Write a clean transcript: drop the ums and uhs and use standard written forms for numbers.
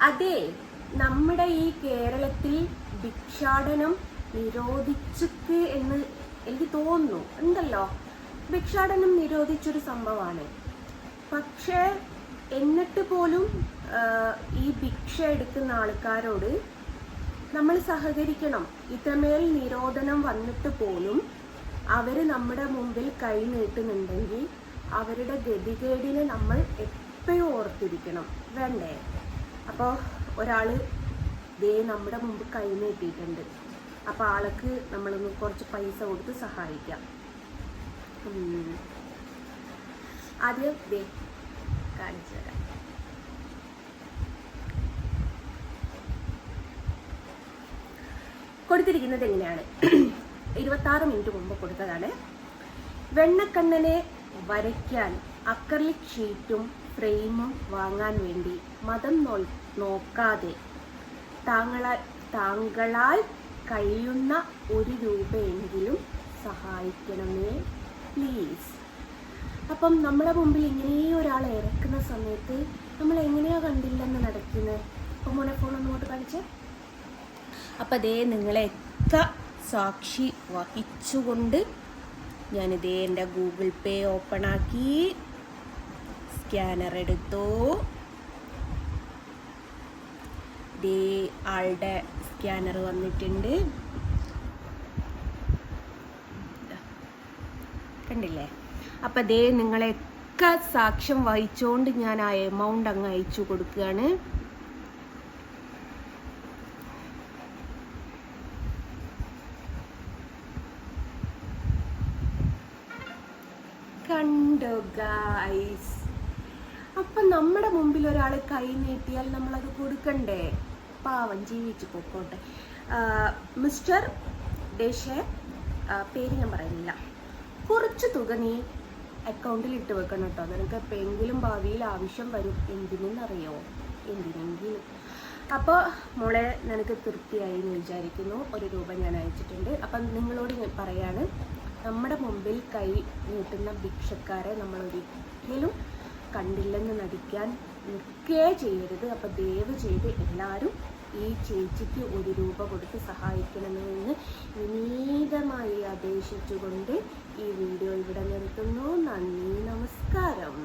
അതെ, നമ്മുടെ ഈ കേരളത്തിൽ ഭിക്ഷാടനം നിരോധിച്ചിട്ട് എന്ന് എനിക്ക് തോന്നുന്നു. ഉണ്ടല്ലോ, ഭിക്ഷാടനം നിരോധിച്ചൊരു സംഭവമാണ്. പക്ഷേ എന്നിട്ട് പോലും ഈ ഭിക്ഷ എടുക്കുന്ന ആൾക്കാരോട് നമ്മൾ സഹകരിക്കണം. ഇത്രമേൽ നിരോധനം വന്നിട്ട് പോലും അവർ നമ്മുടെ മുമ്പിൽ കൈ നീട്ടുന്നുണ്ടെങ്കിൽ അവരുടെ ഗതികേടിനെ നമ്മൾ എപ്പോഴും ഓർത്തിരിക്കണം, വേണ്ടേ? അപ്പോൾ ഒരാൾ ദേ നമ്മുടെ മുമ്പ് കൈ നീട്ടിയിട്ടുണ്ട്, അപ്പോൾ ആൾക്ക് നമ്മളൊന്ന് കുറച്ച് പൈസ കൊടുത്ത് സഹായിക്കാം. ആദ്യം ദേ കാണിച്ചു തരാം. കൊടുത്തിരിക്കുന്നത് എങ്ങനെയാണ്? 26 മിനിറ്റ് മുമ്പ് കൊടുത്തതാണ്. വെണ്ണക്കണ്ണനെ വരയ്ക്കാൻ അക്രലിക് ഷീറ്റും ഫ്രെയിമും വാങ്ങാൻ വേണ്ടി മതം നോക്കാതെ താങ്കളാൽ കഴിയുന്ന 1 രൂപയെങ്കിലും സഹായിക്കണമേ പ്ലീസ്. അപ്പം നമ്മളെ മുമ്പിൽ ഇങ്ങനെ ഒരാൾ ഇറക്കുന്ന സമയത്ത് നമ്മൾ എങ്ങനെയാ കണ്ടില്ലെന്ന് നടക്കുന്നത്? അപ്പം മോനെ ഫോൺ ഒന്നുകൊണ്ട് കാണിച്ചേ. അപ്പം അതേ നിങ്ങളെയൊക്കെ സാക്ഷി വഹിച്ചുകൊണ്ട് ഞാനിതേ എൻ്റെ ഗൂഗിൾ പേ ഓപ്പൺ ആക്കി സ്കാനർ എടുത്തു. ദേ ആളുടെ സ്കാനർ വന്നിട്ടുണ്ട്, കണ്ടില്ലേ? അപ്പം ദേ നിങ്ങളെയൊക്കെ സാക്ഷ്യം വഹിച്ചുകൊണ്ട് ഞാൻ ആ എമൗണ്ട് അങ്ങ് അയച്ചു കൊടുക്കുകയാണ്. കണ്ടോ ഗൈസ്? അപ്പം നമ്മുടെ മുമ്പിൽ ഒരാൾ കൈ നീട്ടിയാൽ നമ്മളത് കൊടുക്കണ്ടേ? പാവം ജീവിച്ചു പൊക്കോട്ടെ. മിസ്റ്റർ ഡേഷെ, പേര് ഞാൻ പറയുന്നില്ല, കുറച്ച് തുക നീ അക്കൗണ്ടിൽ ഇട്ട് വെക്കണം കേട്ടോ. നിനക്ക് എപ്പോഴെങ്കിലും ഭാവിയിൽ ആവശ്യം വരും. എന്തിനെന്നറിയോ? എന്തിനെങ്കിലും. അപ്പോൾ മോളെ നിനക്ക് തൃപ്തിയായി എന്ന് വിചാരിക്കുന്നു. 1 രൂപ ഞാൻ അയച്ചിട്ടുണ്ട്. അപ്പം നിങ്ങളോട് ഞാൻ പറയാണ്, നമ്മുടെ മുമ്പിൽ കൈ നീട്ടുന്ന ഭിക്ഷക്കാരെ നമ്മൾ ഒരിക്കലും കണ്ടില്ലെന്ന് നടിക്കാൻ നിൽക്കേ ചെയ്യരുത്. അപ്പം ദയവ് ചെയ്ത് എല്ലാവരും ഈ ചേച്ചിക്ക് 1 രൂപ കൊടുത്ത് സഹായിക്കണമെന്ന് വിനീതമായി അപേക്ഷിച്ചുകൊണ്ട് ഈ വീഡിയോ ഇവിടെ നിർത്തുന്നു. നന്ദി, നമസ്കാരം.